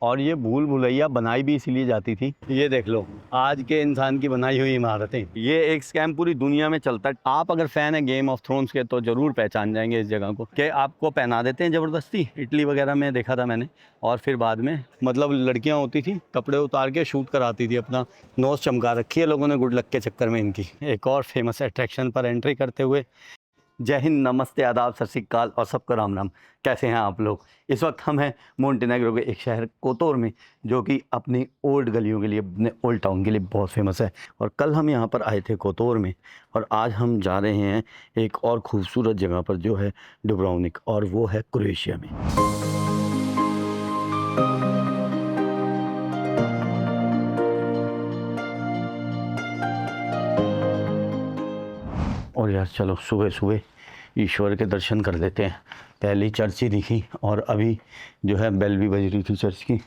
और ये भूल भुलैया बनाई भी इसीलिए जाती थी। ये देख लो आज के इंसान की बनाई हुई इमारतें। ये एक स्कैम पूरी दुनिया में चलता है। आप अगर फैन है गेम ऑफ थ्रोन्स के तो जरूर पहचान जाएंगे इस जगह को, कि आपको पहना देते हैं ज़बरदस्ती। इटली वगैरह में देखा था मैंने। और फिर बाद में मतलब लड़कियां होती थी कपड़े उतार के शूट कराती थी, अपना नोज चमका रखी है लोगों ने गुड लक के चक्कर में इनकी। एक और फेमस अट्रैक्शन पर एंट्री करते हुए जय हिंद, नमस्ते, आदाब, सत श्री अकाल और सबको राम राम। कैसे हैं आप लोग? इस वक्त हम हैं मोंटेनेग्रो के एक शहर कोतोर में, जो कि अपनी ओल्ड गलियों के लिए, अपने ओल्ड टाउन के लिए बहुत फेमस है। और कल हम यहाँ पर आए थे कोतोर में, और आज हम जा रहे हैं एक और खूबसूरत जगह पर जो है डुब्रोवनिक, और वो है क्रोएशिया में। और यार चलो सुबह सुबह ईश्वर के दर्शन कर लेते हैं। पहली चर्च ही दिखी और अभी जो है बेल भी बज रही थी चर्च की।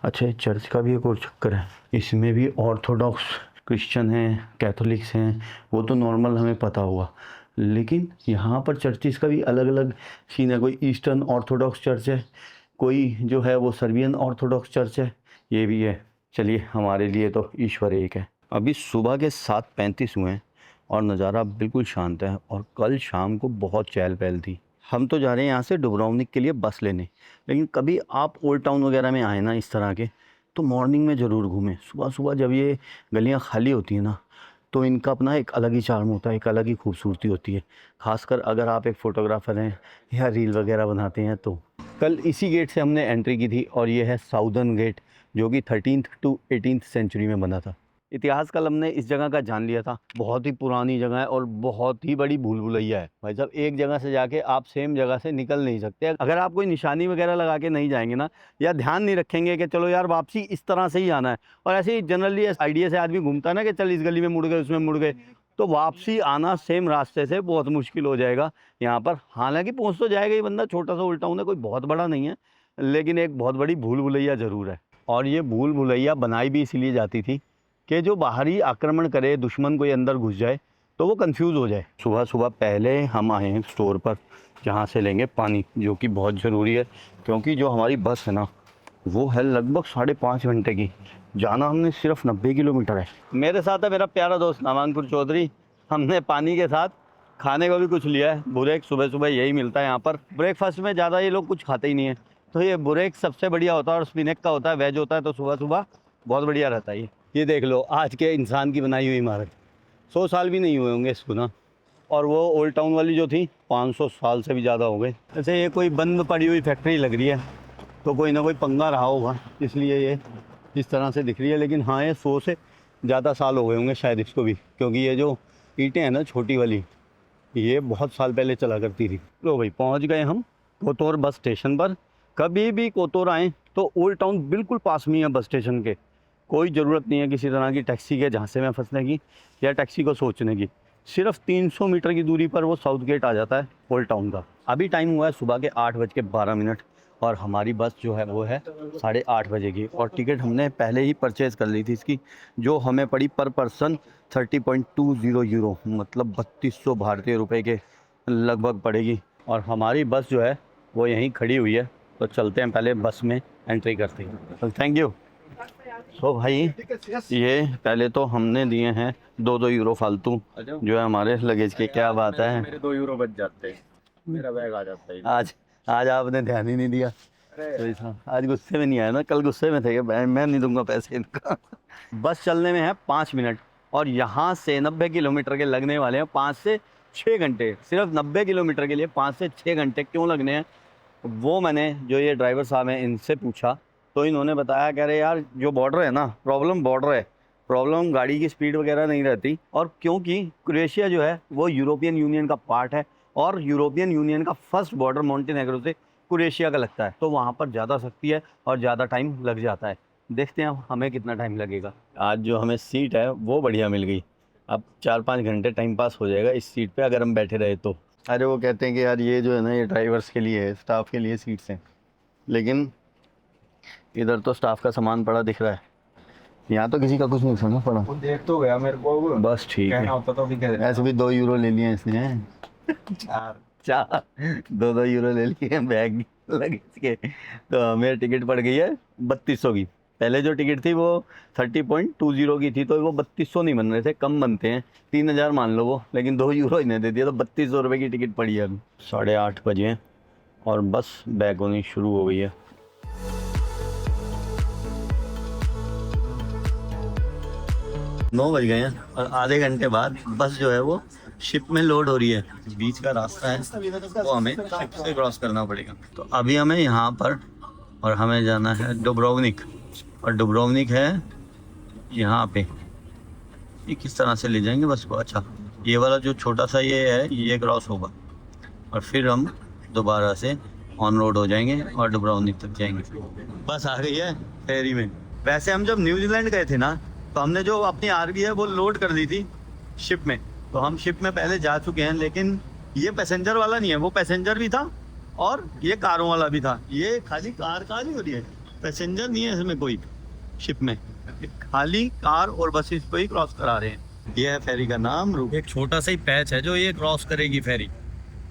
अच्छा, चर्च का भी एक और चक्कर है, इसमें भी ऑर्थोडॉक्स क्रिश्चियन हैं, कैथोलिक्स हैं, वो तो नॉर्मल हमें पता होगा, लेकिन यहाँ पर चर्चिस का भी अलग अलग सीन है। कोई ईस्टर्न ऑर्थोडॉक्स चर्च है, कोई जो है वो सर्बियन ऑर्थोडॉक्स चर्च है, ये भी है। चलिए, हमारे लिए तो ईश्वर एक है। अभी सुबह के 7:35 हुए हैं और नज़ारा बिल्कुल शांत है, और कल शाम को बहुत चहल पहल थी। हम तो जा रहे हैं यहाँ से डुब्रोवनिक के लिए बस लेने, लेकिन कभी आप ओल्ड टाउन वगैरह में आए ना इस तरह के, तो मॉर्निंग में ज़रूर घूमें। सुबह सुबह जब ये गलियाँ खाली होती हैं ना, तो इनका अपना एक अलग ही चार्म होता है, एक अलग ही खूबसूरती होती है। खासकर अगर आप एक फ़ोटोग्राफ़र हैं या रील वगैरह बनाते हैं तो। कल इसी गेट से हमने एंट्री की थी, और ये है साउदर्न गेट, जो कि 13th to 18th सेंचुरी में बना था। इतिहास कल हमने इस जगह का जान लिया था। बहुत ही पुरानी जगह है और बहुत ही बड़ी भूल भुलैया है भाई साहब। एक जगह से जाके आप सेम जगह से निकल नहीं सकते अगर आप कोई निशानी वगैरह लगा के नहीं जाएंगे ना, या ध्यान नहीं रखेंगे कि चलो यार वापसी इस तरह से ही आना है। और ऐसे ही जनरली आइडिया से आदमी घूमता है ना कि चल इस गली में मुड़ गए, उसमें मुड़ गए, तो वापसी आना सेम रास्ते से बहुत मुश्किल हो जाएगा यहाँ पर। हालांकि पहुँच तो जाएगा ही बंदा, छोटा सा उल्टा है, कोई बहुत बड़ा नहीं है, लेकिन एक बहुत बड़ी भूल भुलैया ज़रूर है। और ये भूल भुलैया बनाई भी इसीलिए जाती थी कि जो बाहरी आक्रमण करे, दुश्मन कोई अंदर घुस जाए तो वो कंफ्यूज हो जाए। सुबह सुबह पहले हम आए हैं स्टोर पर, जहाँ से लेंगे पानी, जो कि बहुत ज़रूरी है, क्योंकि जो हमारी बस है ना वो है लगभग 5.5 घंटे की। जाना हमने सिर्फ 90 किलोमीटर है। मेरे साथ है मेरा प्यारा दोस्त नामांकुर चौधरी। हमने पानी के साथ खाने को भी कुछ लिया है, बुरेक। सुबह सुबह यही मिलता है यहाँ पर। ब्रेकफास्ट में ज़्यादा ये लोग कुछ खाते ही नहीं है, तो ये बुरेक सबसे बढ़िया होता है, और स्पिनेक का होता है, वेज होता है, तो सुबह सुबह बहुत बढ़िया रहता है ये देख लो आज के इंसान की बनाई हुई इमारत। 100 साल भी नहीं हुए होंगे इसको ना। और वो ओल्ड टाउन वाली जो थी 500 साल से भी ज़्यादा हो गए। जैसे ये कोई बंद पड़ी हुई फैक्ट्री लग रही है, तो कोई ना कोई पंगा रहा होगा, इसलिए ये इस तरह से दिख रही है। लेकिन हाँ, ये 100 से ज़्यादा साल हो गए होंगे शायद इसको भी, क्योंकि ये जो ईंटें हैं ना छोटी वाली, ये बहुत साल पहले चला करती थी। लो भाई, पहुँच गए हम कोतोर बस स्टेशन पर। कभी भी कोतोर आएँ तो ओल्ड टाउन बिल्कुल पास में है बस स्टेशन के। कोई ज़रूरत नहीं है किसी तरह की टैक्सी के झांसे में फंसने की या टैक्सी को सोचने की। सिर्फ 300 मीटर की दूरी पर वो साउथ गेट आ जाता है ओल्ड टाउन का। अभी टाइम हुआ है सुबह के 8:12, और हमारी बस जो है वो है 8:30 बजे की। और टिकट हमने पहले ही परचेज़ कर ली थी इसकी, जो हमें पड़ी पर पर्सन 30.20 यूरो, मतलब 3200 भारतीय रुपये के लगभग पड़ेगी। और हमारी बस जो है वो यहीं खड़ी हुई है, तो चलते हैं पहले बस में एंट्री करते हैं। Thank you. तो भाई ये पहले तो हमने दिए हैं 2-2 यूरो फालतू, जो है हमारे लगेज के। क्या बात है, मेरे 2 यूरो बच जाते हैं, मेरा बैग आ जाता है। आज आपने ध्यान ही नहीं दिया। तो आज गुस्से में नहीं आया ना, कल गुस्से में थे कि मैं नहीं दूंगा पैसे इनका। बस चलने में है 5 मिनट, और यहाँ से 90 किलोमीटर के लगने वाले हैं 5 से 6 घंटे। सिर्फ 90 किलोमीटर के लिए 5 से 6 घंटे क्यों लगने हैं, वो मैंने जो ये ड्राइवर साहब हैं इनसे पूछा, तो इन्होंने बताया, कह रहे यार जो बॉर्डर है ना, प्रॉब्लम बॉर्डर है, प्रॉब्लम गाड़ी की स्पीड वगैरह नहीं रहती। और क्योंकि क्रोएशिया जो है वो यूरोपियन यूनियन का पार्ट है, और यूरोपियन यूनियन का फर्स्ट बॉर्डर मोंटेनेग्रो से क्रोएशिया का लगता है, तो वहाँ पर ज़्यादा सख्ती है और ज़्यादा टाइम लग जाता है। देखते हैं हमें कितना टाइम लगेगा। आज जो हमें सीट है वो बढ़िया मिल गई। अब 4-5 घंटे टाइम पास हो जाएगा इस सीट पे अगर हम बैठे रहे तो। अरे वो कहते हैं कि यार ये जो है ना, ये ड्राइवर्स के लिए है, स्टाफ के लिए सीट्स हैं, लेकिन इधर तो स्टाफ का सामान पड़ा दिख रहा है, यहाँ तो किसी का कुछ नहीं सुना पड़ा। वो देख तो गया मेरे को, बस ठीक है, कहना होता तो भी कह देता। ऐसे भी 2 यूरो ले लिए इसने। यार चार 2-2 यूरो ले लिए बैग लगेज के। तो हमें टिकट पड़ गई है 3200 की। पहले जो टिकट थी वो 30.20 की थी, तो वो 3200 नहीं बन रहे थे, कम बनते हैं, 3000 मान लो वो, लेकिन 2 यूरो इन्हें दे दिया, तो 3200 रुपये की टिकट पड़ी है अभी। 8:30 बजे हैं और बस बैक होनी शुरू हो गई है। 9 बज गए हैं और आधे घंटे बाद बस जो है वो शिप में लोड हो रही है। बीच का रास्ता है वो हमें शिप से क्रॉस करना पड़ेगा। तो अभी हमें यहाँ पर, और हमें जाना है डुब्रोवनिक, और डुब्रोवनिक है यहाँ पे। ये किस तरह से ले जाएंगे बस को? अच्छा, ये वाला जो छोटा सा ये है ये क्रॉस होगा और फिर हम दोबारा से ऑन रोड हो जाएंगे और डुब्रोवनिक तक जाएंगे। बस आ गई है फेरी में। वैसे हम जब न्यूजीलैंड गए थे ना, तो हमने जो अपनी आरवी है वो लोड कर दी थी शिप में, तो हम शिप में पहले जा चुके हैं, लेकिन ये पैसेंजर वाला नहीं है, वो पैसेंजर भी था और ये कारों वाला भी था। ये खाली कार ही हो रही है, पैसेंजर नहीं है इसमें कोई शिप में, खाली कार और बसेस को ही क्रॉस करा रहे हैं। ये है फेरी का नाम। एक छोटा सा ही पैच है जो ये क्रॉस करेगी फेरी,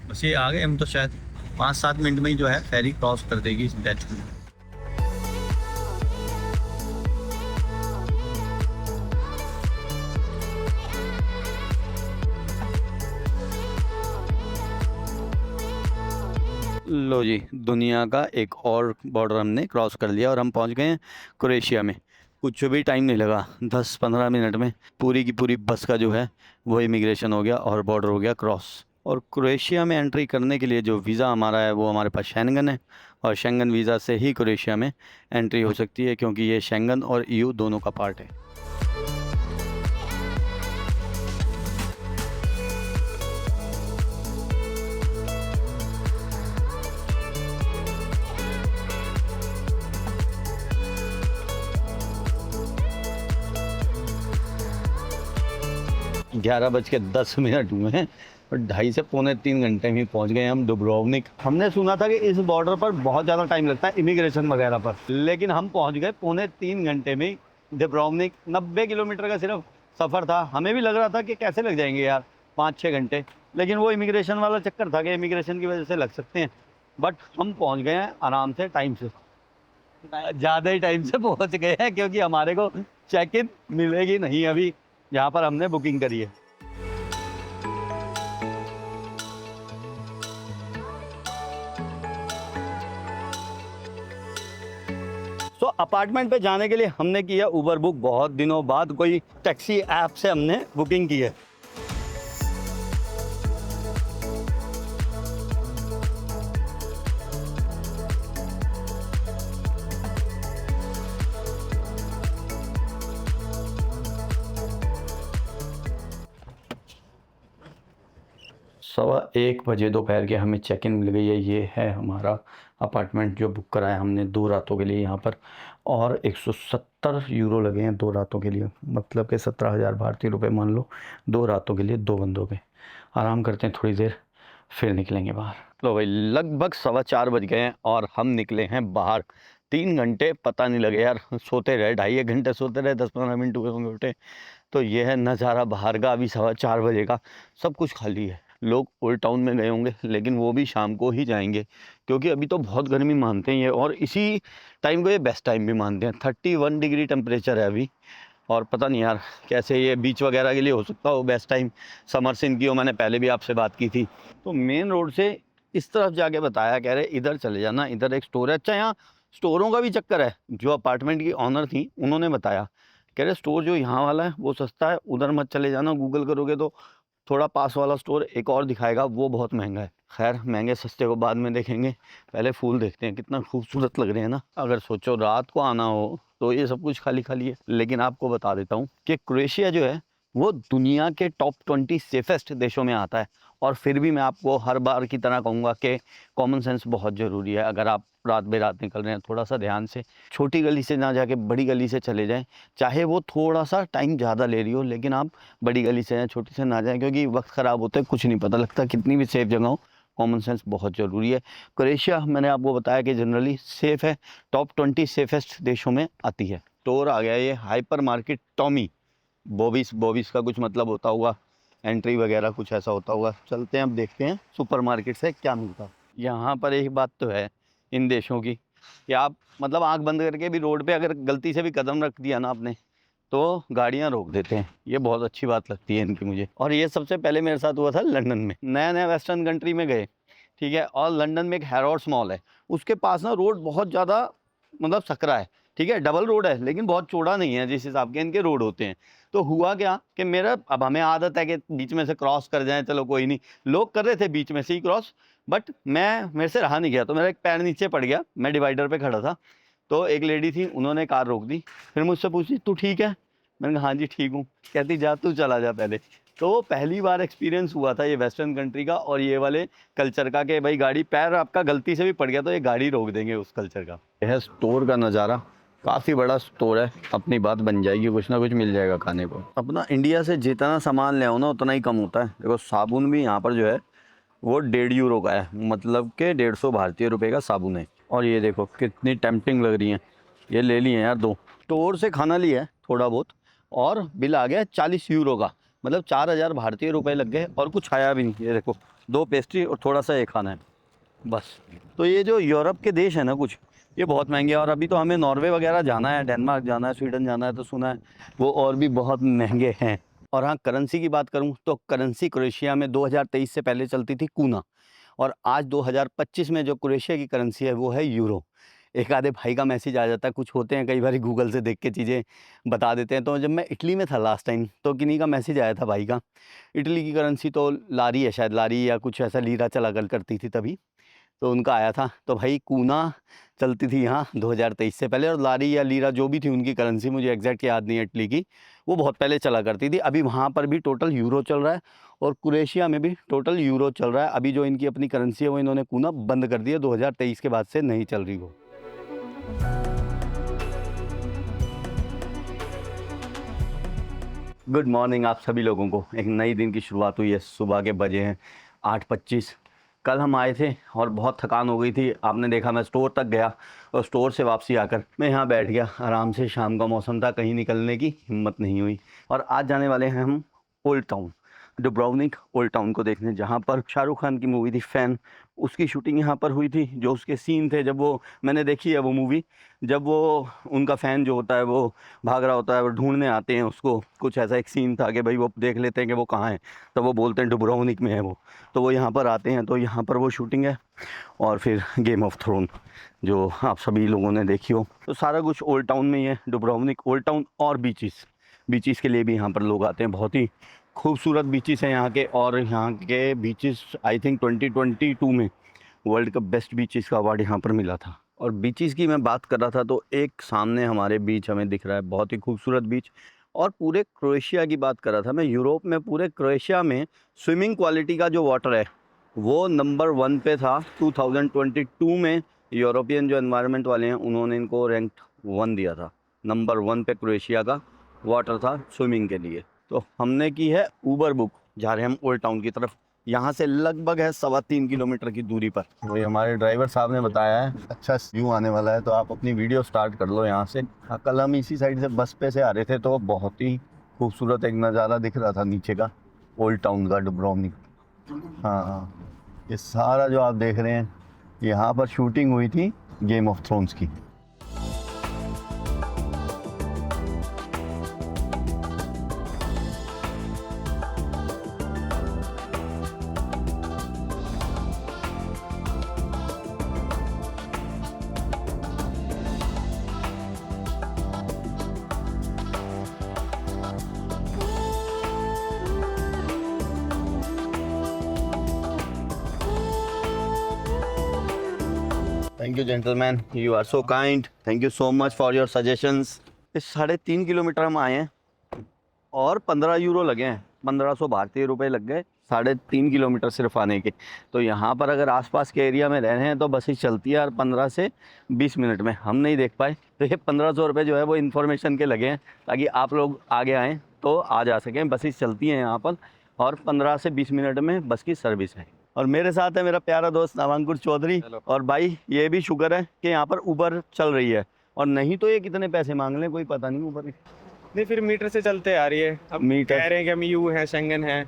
बस ये आ गए हम, तो शायद 5-7 मिनट में ही जो है फेरी क्रॉस कर देगी इस पैच में। लो जी, दुनिया का एक और बॉर्डर हमने क्रॉस कर लिया और हम पहुंच गए हैं क्रोएशिया में। कुछ भी टाइम नहीं लगा, 10-15 मिनट में पूरी की पूरी बस का जो है वो इमिग्रेशन हो गया और बॉर्डर हो गया क्रॉस। और क्रोएशिया में एंट्री करने के लिए जो वीज़ा हमारा है वो हमारे पास शेंगन है, और शेंगन वीज़ा से ही क्रोएशिया में एंट्री हो सकती है, क्योंकि ये शेंगन और EU दोनों का पार्ट है। ग्यारह बज के 10 मिनट हुए हैं और 2.5 से पौने 3 घंटे में पहुंच गए हम डुब्रोवनिक। हमने सुना था कि इस बॉर्डर पर बहुत ज़्यादा टाइम लगता है इमिग्रेशन वगैरह पर, लेकिन हम पहुंच गए पौने 3 घंटे में डुब्रोवनिक। 90 किलोमीटर का सिर्फ सफ़र था। हमें भी लग रहा था कि कैसे लग जाएंगे यार 5-6 घंटे, लेकिन वो इमिग्रेशन वाला चक्कर था कि इमिग्रेशन की वजह से लग सकते हैं, बट हम पहुँच गए हैं आराम से, टाइम से, ज़्यादा ही टाइम से पहुँच गए हैं, क्योंकि हमारे को चेक इन मिलेगी नहीं अभी जहाँ पर हमने बुकिंग करी है। तो अपार्टमेंट पे जाने के लिए हमने किया उबर बुक। बहुत दिनों बाद कोई टैक्सी ऐप से हमने बुकिंग की है। सवा 1 बजे दोपहर के हमें चेक इन मिल गई है। ये है हमारा अपार्टमेंट जो बुक कराया हमने 2 रातों के लिए यहाँ पर, और 170 यूरो लगे हैं 2 रातों के लिए, मतलब कि 17,000 भारतीय रुपये मान लो 2 रातों के लिए 2 बंदों पे। आराम करते हैं थोड़ी देर, फिर निकलेंगे बाहर। लो भाई, लगभग 4:15 बज गए हैं और हम निकले हैं बाहर। 3 घंटे पता नहीं लगे यार, सोते रहे, 2.5-1 घंटे सोते रहे, 10-15 मिनट हुए होंगे उठे। तो ये है नज़ारा बाहर का अभी 4:15 बजे का। सब कुछ खाली है। लोग ओल्ड टाउन में गए होंगे, लेकिन वो भी शाम को ही जाएंगे, क्योंकि अभी तो बहुत गर्मी मानते हैं ये, और इसी टाइम को ये बेस्ट टाइम भी मानते हैं। 31 डिग्री टेम्परेचर है अभी, और पता नहीं यार कैसे ये बीच वगैरह के लिए हो सकता हो बेस्ट टाइम। समर सिन की हो, मैंने पहले भी आपसे बात की थी। तो मेन रोड से इस तरफ जाके बताया, कह रहे इधर चले जाना, इधर एक स्टोर है। अच्छा, यहाँ स्टोरों का भी चक्कर है। जो अपार्टमेंट की ऑनर थी उन्होंने बताया, कह रहे स्टोर जो यहाँ वाला है वो सस्ता है, उधर मत चले जाना। गूगल करोगे तो थोड़ा पास वाला स्टोर एक और दिखाएगा, वो बहुत महंगा है। खैर, महंगे सस्ते को बाद में देखेंगे, पहले फूल देखते हैं। कितना खूबसूरत लग रहे हैं ना। अगर सोचो रात को आना हो तो ये सब कुछ खाली खाली है। लेकिन आपको बता देता हूँ कि क्रोएशिया जो है वो दुनिया के टॉप 20 सेफेस्ट देशों में आता है। और फिर भी मैं आपको हर बार की तरह कहूँगा कि कॉमन सेंस बहुत ज़रूरी है। अगर आप रात बेरात निकल रहे हैं, थोड़ा सा ध्यान से, छोटी गली से ना जाके बड़ी गली से चले जाएं। चाहे वो थोड़ा सा टाइम ज़्यादा ले रही हो, लेकिन आप बड़ी गली से जाएँ, छोटी से ना जाएं, क्योंकि वक्त ख़राब होता है, कुछ नहीं पता लगता। कितनी भी सेफ़ जगह हो, कॉमन सेंस बहुत ज़रूरी है। क्रोएशिया मैंने आपको बताया कि जनरली सेफ़ है, टॉप 20 सेफेस्ट देशों में आती है। स्टोर आ गया ये हाइपर मार्केट टॉमी। बॉबिस का कुछ मतलब होता होगा, एंट्री वगैरह कुछ ऐसा होता होगा। चलते हैं अब देखते हैं सुपरमार्केट से क्या मिलता है। यहाँ पर एक बात तो है इन देशों की कि आप मतलब आंख बंद करके भी रोड पे अगर गलती से भी कदम रख दिया ना आपने तो गाड़ियाँ रोक देते हैं। ये बहुत अच्छी बात लगती है इनकी मुझे। और ये सबसे पहले मेरे साथ हुआ था लंदन में। नया नया वेस्टर्न कंट्री में गए, ठीक है, और लंदन में एक हैरोड्स मॉल है, उसके पास ना रोड बहुत ज़्यादा मतलब सकरा है, ठीक है, डबल रोड है लेकिन बहुत चौड़ा नहीं है जिस हिसाब के इनके रोड होते हैं। तो हुआ क्या कि मेरा अब हमें आदत है कि बीच में से क्रॉस कर जाएं, चलो कोई नहीं, लोग कर रहे थे बीच में से ही क्रॉस, बट मेरे से रहा नहीं गया, तो मेरा एक पैर नीचे पड़ गया। मैं डिवाइडर पे खड़ा था, तो एक लेडी थी, उन्होंने कार रोक दी, फिर मुझसे पूछी तू ठीक है? मैंने कहा हाँ जी ठीक हूँ। कहती जा तू चला जा पहले। तो पहली बार एक्सपीरियंस हुआ था ये वेस्टर्न कंट्री का और ये वाले कल्चर का कि भाई गाड़ी पैर आपका गलती से भी पड़ गया तो ये गाड़ी रोक देंगे, उस कल्चर का। यह स्टोर का नज़ारा, काफ़ी बड़ा स्टोर है, अपनी बात बन जाएगी, कुछ ना कुछ मिल जाएगा खाने को। अपना इंडिया से जितना सामान ले आओ ना उतना ही कम होता है। देखो साबुन भी यहाँ पर जो है वो 1.5 यूरो का है, मतलब कि 150 भारतीय रुपये का साबुन है। और ये देखो कितनी टेम्पटिंग लग रही है, ये ले लिए यार 2। स्टोर से खाना लिया है थोड़ा बहुत और बिल आ गया 40 यूरो का, मतलब 4000 भारतीय रुपये लग गए और कुछ आया भी नहीं। ये देखो 2 पेस्ट्री और थोड़ा सा ये खाना है बस। तो ये जो यूरोप के देश है ना कुछ, ये बहुत महंगे हैं। और अभी तो हमें नॉर्वे वगैरह जाना है, डेनमार्क जाना है, स्वीडन जाना है, तो सुना है वो और भी बहुत महंगे हैं। और हाँ, करेंसी की बात करूँ तो करेंसी क्रोएशिया में 2023 से पहले चलती थी कूना, और आज 2025 में जो क्रोएशिया की करेंसी है वो है यूरो। एक आधे भाई का मैसेज आ जाता है, कुछ होते हैं कई बार गूगल से देख के चीज़ें बता देते हैं। तो जब मैं इटली में था लास्ट टाइम तो किन्हीं का मैसेज आया था भाई का, इटली की करेंसी तो लारी है शायद, लारी या कुछ ऐसा लीरा चला करती थी तभी, तो उनका आया था। तो भाई कूना चलती थी यहाँ 2023 से पहले, और लारी या लीरा जो भी थी उनकी करेंसी, मुझे एग्जैक्ट याद नहीं है इटली की, वो बहुत पहले चला करती थी। अभी वहाँ पर भी टोटल यूरो चल रहा है और क्रोएशिया में भी टोटल यूरो चल रहा है। अभी जो इनकी अपनी करेंसी है वो इन्होंने कूना बंद कर दी है, 2023 के बाद से नहीं चल रही वो। गुड मॉर्निंग आप सभी लोगों को। एक नई दिन की शुरुआत हुई है। सुबह के बजे हैं 8:25। कल हम आए थे और बहुत थकान हो गई थी, आपने देखा मैं स्टोर तक गया और स्टोर से वापसी आकर मैं यहाँ बैठ गया आराम से। शाम का मौसम था, कहीं निकलने की हिम्मत नहीं हुई। और आज जाने वाले हैं हम ओल्ड टाउन, डुब्रोवनिक ओल्ड टाउन को देखने, जहाँ पर शाहरुख खान की मूवी थी फैन, उसकी शूटिंग यहाँ पर हुई थी। जो उसके सीन थे, जब वो मैंने देखी है वो मूवी, जब वो उनका फ़ैन जो होता है वो भाग रहा होता है, वो ढूंढने आते हैं उसको, कुछ ऐसा एक सीन था कि भाई वो देख लेते हैं कि वो कहाँ है, तो वो बोलते हैं डुब्रोवनिक में है वो, तो वो यहाँ पर आते हैं, तो यहाँ पर वो शूटिंग है। और फिर गेम ऑफ थ्रोन जो आप सभी लोगों ने देखी हो, तो सारा कुछ ओल्ड टाउन में ही है, डुब्रोवनिक ओल्ड टाउन। और बीचेस के लिए भी यहाँ पर लोग आते हैं, बहुत ही खूबसूरत बीचेस हैं यहाँ के। और यहाँ के बीचेस आई थिंक 2022 में वर्ल्ड का बेस्ट बीचेस का अवार्ड यहाँ पर मिला था। और बीचेस की मैं बात कर रहा था तो एक सामने हमारे बीच हमें दिख रहा है, बहुत ही खूबसूरत बीच। और पूरे क्रोएशिया की बात कर रहा था मैं, यूरोप में पूरे क्रोएशिया में स्विमिंग क्वालिटी का जो वाटर है वो नंबर 1 पे था 2022 में। यूरोपियन जो एनवायरनमेंट वाले हैं उन्होंने इनको रैंक 1 दिया था, नंबर 1 पे क्रोएशिया का वाटर था स्विमिंग के लिए। तो हमने की है ऊबर बुक, जा रहे हैं हम ओल्ड टाउन की तरफ। यहाँ से लगभग है 3.25 किलोमीटर की दूरी पर। वही हमारे ड्राइवर साहब ने बताया है अच्छा व्यू आने वाला है, तो आप अपनी वीडियो स्टार्ट कर लो यहाँ से। कल हम इसी साइड से बस पे से आ रहे थे तो बहुत ही खूबसूरत एक नज़ारा दिख रहा था नीचे का ओल्ड टाउन का, डुब्रोवनिक। हाँ, ये सारा जो आप देख रहे हैं यहाँ पर शूटिंग हुई थी गेम ऑफ थ्रोन्स की। Thank you gentleman, you are so kind, thank you so much for your suggestions. इस 3.5 किलोमीटर हम आए हैं और 15 यूरो लगे हैं, 1500 भारतीय रुपए लग गए 3.5 किलोमीटर सिर्फ आने के। तो यहाँ पर अगर आसपास के एरिया में रह रहे हैं तो बसेस चलती है और 15 से 20 मिनट में। हम नहीं देख पाए तो ये 1500 रुपये जो है वो इन्फॉर्मेशन के लगे हैं, ताकि आप लोग आगे आएँ तो आ जा सकें। बसेस चलती हैं यहाँ पर और 15 से 20 मिनट में बस की सर्विस है। और मेरे साथ है मेरा प्यारा दोस्त नवांकुर चौधरी। और भाई ये भी शुक्र है कि यहाँ पर उबर चल रही है, और नहीं तो ये कितने पैसे मांग लें कोई पता नहीं उबर। नहीं, फिर मीटर से चलते आ रही है। अब मीटर कह रहे हैं कि हम यू है, शेंगन है,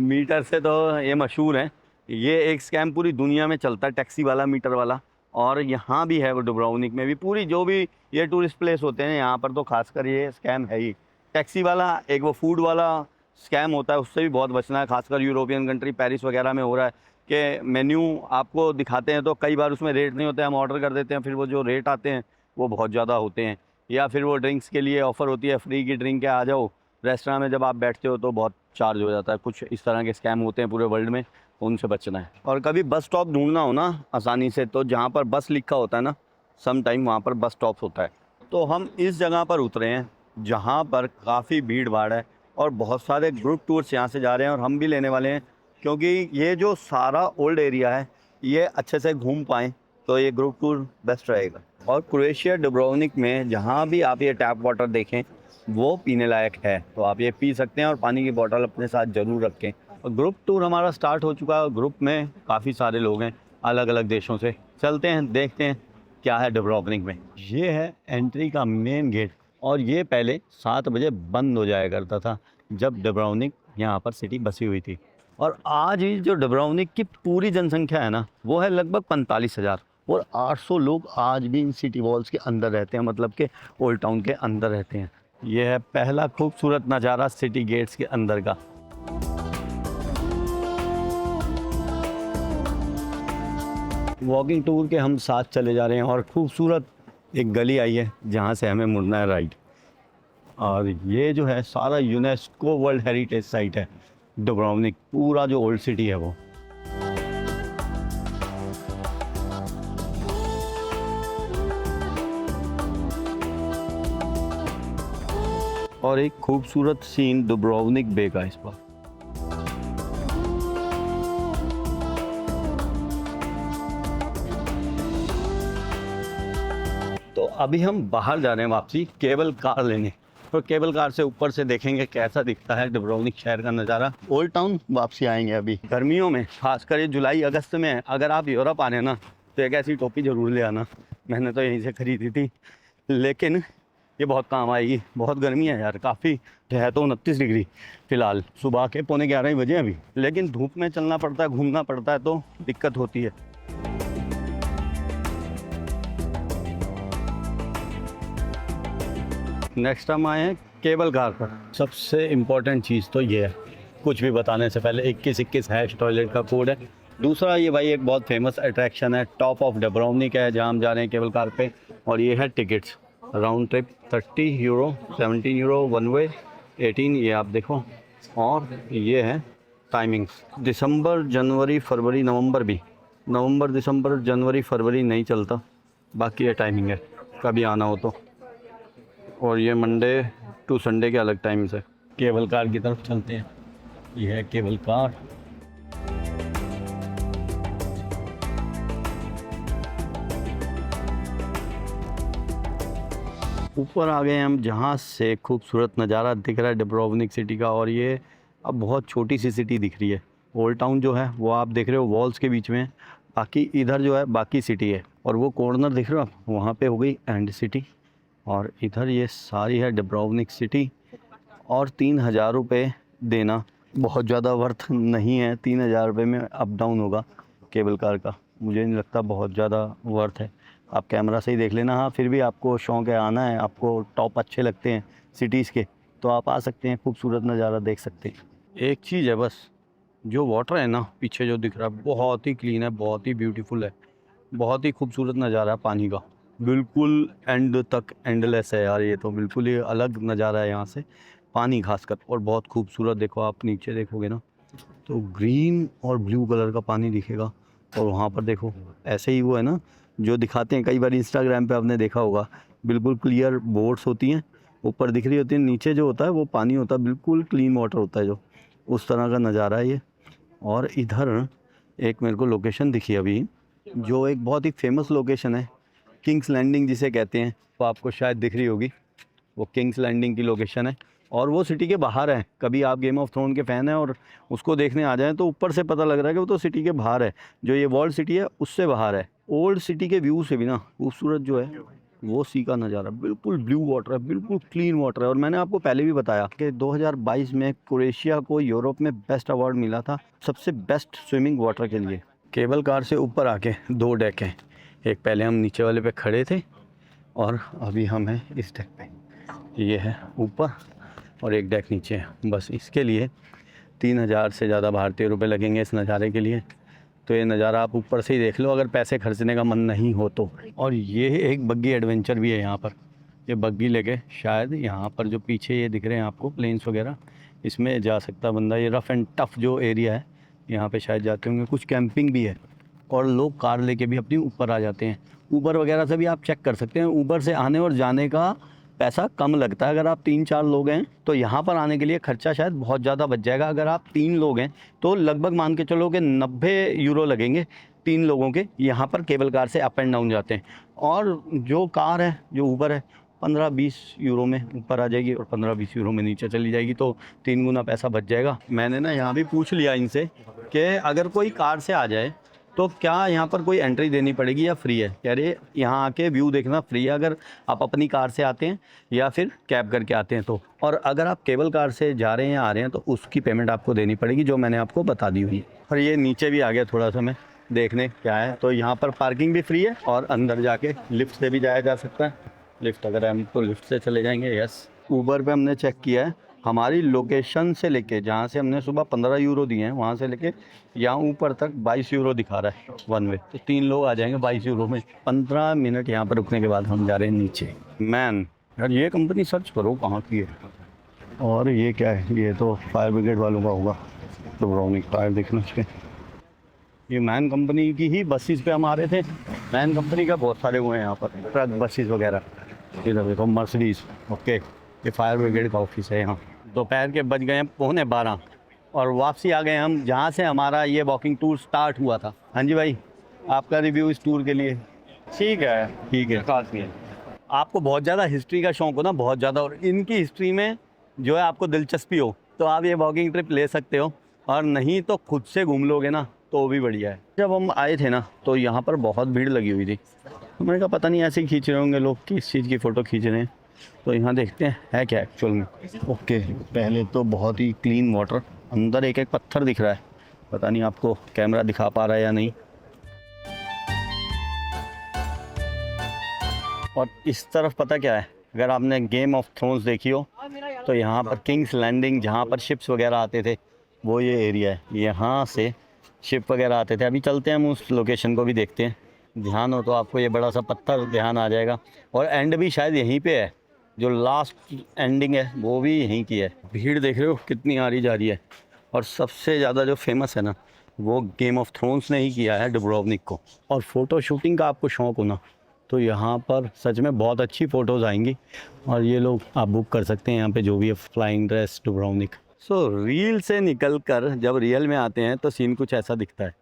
मीटर से तो ये मशहूर है। ये एक स्कैम पूरी दुनिया में चलता है, टैक्सी वाला, मीटर वाला। और यहाँ भी है वो, डुब्रोवनिक में भी, पूरी जो भी ये टूरिस्ट प्लेस होते हैं यहाँ पर तो खासकर ये स्कैम है ही। टैक्सी वाला, एक वो फूड वाला स्कैम होता है, उससे भी बहुत बचना है। खासकर यूरोपियन कंट्री, पेरिस वगैरह में हो रहा है कि मेन्यू आपको दिखाते हैं तो कई बार उसमें रेट नहीं होते, हम ऑर्डर कर देते हैं, फिर वो जो रेट आते हैं वो बहुत ज़्यादा होते हैं। या फिर वो ड्रिंक्स के लिए ऑफ़र होती है, फ्री की ड्रिंक है, आ जाओ। रेस्टोरेंट में जब आप बैठते हो तो बहुत चार्ज हो जाता है। कुछ इस तरह के स्कैम होते हैं पूरे वर्ल्ड में, उनसे बचना है। और कभी बस स्टॉप ढूंढना हो ना आसानी से, तो जहाँ पर बस लिखा होता है ना, सम टाइम वहाँ पर बस स्टॉप होता है। तो हम इस जगह पर उतरे हैं जहाँ पर काफ़ी भीड़ भाड़ है और बहुत सारे ग्रुप टूर्स यहाँ से जा रहे हैं, और हम भी लेने वाले हैं, क्योंकि ये जो सारा ओल्ड एरिया है ये अच्छे से घूम पाएँ तो ये ग्रुप टूर बेस्ट रहेगा। और क्रोएशिया डुब्रोवनिक में जहाँ भी आप ये टैप वाटर देखें वो पीने लायक है, तो आप ये पी सकते हैं, और पानी की बोतल अपने साथ ज़रूर रखें। और ग्रुप टूर हमारा स्टार्ट हो चुका है, ग्रुप में काफ़ी सारे लोग हैं अलग अलग देशों से। चलते हैं, देखते हैं क्या है डुब्रोवनिक में। ये है एंट्री का मेन गेट, और ये पहले 7 बजे बंद हो जाया करता था जब डुब्रोवनिक यहाँ पर सिटी बसी हुई थी। और आज ही जो डुब्रोवनिक की पूरी जनसंख्या है ना, वो है लगभग 45,000, और 800 लोग आज भी इन सिटी वॉल्स के अंदर रहते हैं, मतलब कि ओल्ड टाउन के अंदर रहते हैं। यह है पहला खूबसूरत नज़ारा सिटी गेट्स के अंदर का। वॉकिंग टूर के हम साथ चले जा रहे हैं, और खूबसूरत एक गली आई है जहाँ से हमें मुड़ना है राइट। और ये जो है सारा यूनेस्को वर्ल्ड हेरिटेज साइट है डुब्रोवनिक, पूरा जो ओल्ड सिटी है वो। और एक खूबसूरत सीन डुब्रोवनिक बे का इस पर। तो अभी हम बाहर जा रहे हैं वापसी केबल कार लेने, और केबल कार से ऊपर से देखेंगे कैसा दिखता है डुब्रोवनिक शहर का नज़ारा। ओल्ड टाउन वापसी आएंगे अभी गर्मियों में, खासकर ये जुलाई अगस्त में। अगर आप यूरोप आ रहे हैं ना तो एक ऐसी टोपी ज़रूर ले आना, मैंने तो यहीं से ख़रीदी थी, लेकिन ये बहुत काम आएगी। बहुत गर्मी है यार, काफ़ी है तो 29 डिग्री फ़िलहाल, सुबह के 11:15 बजे अभी, लेकिन धूप में चलना पड़ता है, घूमना पड़ता है, तो दिक्कत होती है। नेक्स्ट हम आए हैं केबल कार पर। सबसे इम्पोर्टेंट चीज़ तो ये है, कुछ भी बताने से पहले 2121 # टॉयलेट का कोड है। दूसरा ये भाई एक बहुत फेमस अट्रैक्शन है, टॉप ऑफ डुब्रोवनिक है, जहाँ हम जा रहे हैं केबल कार पे। और ये है tickets, round trip 30 euro, 17 euro one way, 18 ये आप देखो। और ये है टाइमिंग्स, दिसंबर, जनवरी, फरवरी, नवंबर भी, नवंबर, दिसंबर, जनवरी, फरवरी नहीं चलता, बाकी ये टाइमिंग है कभी आना हो तो। और ये मंडे टू संडे के अलग टाइम से। केबल कार की तरफ चलते हैं, ये है केबल कार। ऊपर आ गए हम, जहाँ से खूबसूरत नज़ारा दिख रहा है डुब्रोवनिक सिटी का। और ये अब बहुत छोटी सी सिटी दिख रही है। ओल्ड टाउन जो है वो आप देख रहे हो वॉल्स के बीच में, बाकी इधर जो है बाकी सिटी है। और वो कॉर्नर दिख रहे हो आप, वहाँ पे हो गई एंड सिटी, और इधर ये सारी है डुब्रोवनिक सिटी। और 3,000 रुपये देना बहुत ज़्यादा वर्थ नहीं है। 3,000 रुपये में अप डाउन होगा केबल कार का, मुझे नहीं लगता बहुत ज़्यादा वर्थ है। आप कैमरा से ही देख लेना। हाँ, फिर भी आपको शौक़ है आना है, आपको टॉप अच्छे लगते हैं सिटीज़ के, तो आप आ सकते हैं, खूबसूरत नज़ारा देख सकते हैं। एक चीज़ है बस, जो वाटर है ना पीछे जो दिख रहा है बहुत ही क्लीन है, बहुत ही ब्यूटीफुल है, बहुत ही खूबसूरत नज़ारा है पानी का, बिल्कुल एंड तक एंडलेस है यार। ये तो बिल्कुल ही अलग नज़ारा है यहाँ से, पानी खासकर, और बहुत खूबसूरत। देखो आप नीचे देखोगे ना तो ग्रीन और ब्लू कलर का पानी दिखेगा। और वहाँ पर देखो ऐसे ही वो है ना जो दिखाते हैं, कई बार इंस्टाग्राम पे आपने देखा होगा, बिल्कुल क्लियर बोट्स होती हैं, ऊपर दिख रही होती हैं, नीचे जो होता है वो पानी होता है, बिल्कुल क्लीन वाटर होता है, जो उस तरह का नज़ारा है ये। और इधर एक मेरे को लोकेशन दिखी अभी, जो एक बहुत ही फेमस लोकेशन है, किंग्स लैंडिंग जिसे कहते हैं, वो आपको शायद दिख रही होगी, वो किंग्स लैंडिंग की लोकेशन है। और वो सिटी के बाहर है। कभी आप गेम ऑफ थ्रोन के फ़ैन हैं और उसको देखने आ जाएं तो ऊपर से पता लग रहा है कि वो तो सिटी के बाहर है, जो ये वॉल्ड सिटी है उससे बाहर है। ओल्ड सिटी के व्यू से भी ना खूबसूरत जो है वो सी का नज़ारा, बिल्कुल ब्लू वाटर है, बिल्कुल क्लीन वाटर है। और मैंने आपको पहले भी बताया कि 2022 में क्रोएशिया को यूरोप में बेस्ट अवार्ड मिला था सबसे बेस्ट स्विमिंग वाटर के लिए। केबल कार से ऊपर आके 2 डेक हैं, एक पहले हम नीचे वाले पे खड़े थे और अभी हम हैं इस डेक पे, ये है ऊपर और एक डेक नीचे है। बस इसके लिए 3000 से ज़्यादा भारतीय रुपए लगेंगे इस नज़ारे के लिए। तो ये नज़ारा आप ऊपर से ही देख लो अगर पैसे खर्चने का मन नहीं हो तो। और ये एक बग्गी एडवेंचर भी है यहाँ पर, ये बग्गी लेके शायद यहाँ पर जो पीछे ये दिख रहे हैं आपको प्लेन्स वगैरह, इसमें जा सकता बंदा। ये रफ़ एंड टफ़ जो एरिया है यहाँ पे शायद जाते होंगे। कुछ कैंपिंग भी है और लोग कार लेके भी अपनी ऊपर आ जाते हैं। ऊबर वगैरह से भी आप चेक कर सकते हैं, ऊबर से आने और जाने का पैसा कम लगता है। अगर आप 3-4 लोग हैं तो यहाँ पर आने के लिए खर्चा शायद बहुत ज़्यादा बच जाएगा। अगर आप 3 लोग हैं तो लगभग मान के चलो कि 90 यूरो लगेंगे 3 लोगों के, यहाँ पर केबल कार से अप एंड डाउन जाते हैं। और जो कार है, जो ऊबर है, 15-20 यूरो में ऊपर आ जाएगी और 15-20 यूरो में नीचे चली जाएगी, तो 3 गुना पैसा बच जाएगा। मैंने ना यहाँ भी पूछ लिया इनसे कि अगर कोई कार से आ जाए तो क्या यहाँ पर कोई एंट्री देनी पड़ेगी या फ्री है। कह रहे यहाँ आके व्यू देखना फ्री है अगर आप अपनी कार से आते हैं या फिर कैब करके आते हैं तो। और अगर आप केबल कार से जा रहे हैं या आ रहे हैं तो उसकी पेमेंट आपको देनी पड़ेगी, जो मैंने आपको बता दी हुई। और ये नीचे भी आ गया थोड़ा सा मैं देखने क्या है। तो यहाँ पर पार्किंग भी फ्री है और अंदर जाके लिफ्ट से भी जाया जा सकता है। लिफ्ट अगर हम तो लिफ्ट से चले जाएंगे। यस, ऊबर पे हमने चेक किया है, हमारी लोकेशन से लेके जहाँ से हमने सुबह 15 यूरो दिए हैं वहाँ से लेके यहाँ ऊपर तक 22 यूरो दिखा रहा है वन वे। तो 3 लोग आ जाएंगे 22 यूरो में। 15 मिनट यहाँ पर रुकने के बाद हम जा रहे हैं नीचे। मैन यार, ये कंपनी सर्च करो कहाँ की है। और ये क्या है, ये तो फायर ब्रिगेड वालों का होगा। डुब्रोवनिक फायर देखना उसके, ये मैन कंपनी की ही बसेस पे हम आ रहे थे। मैन कंपनी का बहुत सारे हुए हैं यहाँ पर, ट्रक बसेस वगैरह। इधर देखो मर्सिडीज। ओके, ये फायर ब्रिगेड का ऑफिस है यहाँ। दोपहर के बज गए हैं 11:15 और वापसी आ गए हम जहाँ से हमारा ये वॉकिंग टूर स्टार्ट हुआ था। हाँ जी भाई, आपका रिव्यू इस टूर के लिए। ठीक है, ठीक है। खास नहीं है। आपको बहुत ज़्यादा हिस्ट्री का शौक हो ना, बहुत ज़्यादा, और इनकी हिस्ट्री में जो है आपको दिलचस्पी हो तो आप ये वॉकिंग ट्रिप ले सकते हो। और नहीं तो खुद से घूम लोगे ना तो भी बढ़िया है। जब हम आए थे ना तो यहाँ पर बहुत भीड़ लगी हुई थी। तो मैंने कहा पता नहीं ऐसे ही खींच रहे होंगे लोग, किस चीज़ की फ़ोटो खींच रहे हैं। तो यहाँ देखते हैं है क्या एक्चुअल में। ओके, पहले तो बहुत ही क्लीन वाटर, अंदर एक एक पत्थर दिख रहा है, पता नहीं आपको कैमरा दिखा पा रहा है या नहीं। और इस तरफ पता क्या है, अगर आपने गेम ऑफ थ्रोन्स देखी हो तो यहाँ पर किंग्स लैंडिंग जहाँ पर शिप्स वगैरह आते थे वो ये एरिया है। यहाँ से शिप वगैरह आते थे। अभी चलते हैं हम उस लोकेशन को भी देखते हैं। ध्यान हो तो आपको ये बड़ा सा पत्थर ध्यान आ जाएगा। और एंड भी शायद यहीं पे है, जो लास्ट एंडिंग है वो भी यहीं की है। भीड़ देख रहे हो कितनी आ रही जा रही है। और सबसे ज़्यादा जो फेमस है ना वो गेम ऑफ थ्रोन्स ने ही किया है डुब्रोवनिक को। और फ़ोटो शूटिंग का आपको शौक़ हो ना तो यहाँ पर सच में बहुत अच्छी फ़ोटोज़ आएंगी। और ये लोग आप बुक कर सकते हैं यहाँ पे जो भी है, फ्लाइंग ड्रेस डुब्रोवनिक। सो रील से निकल कर जब रियल में आते हैं तो सीन कुछ ऐसा दिखता है।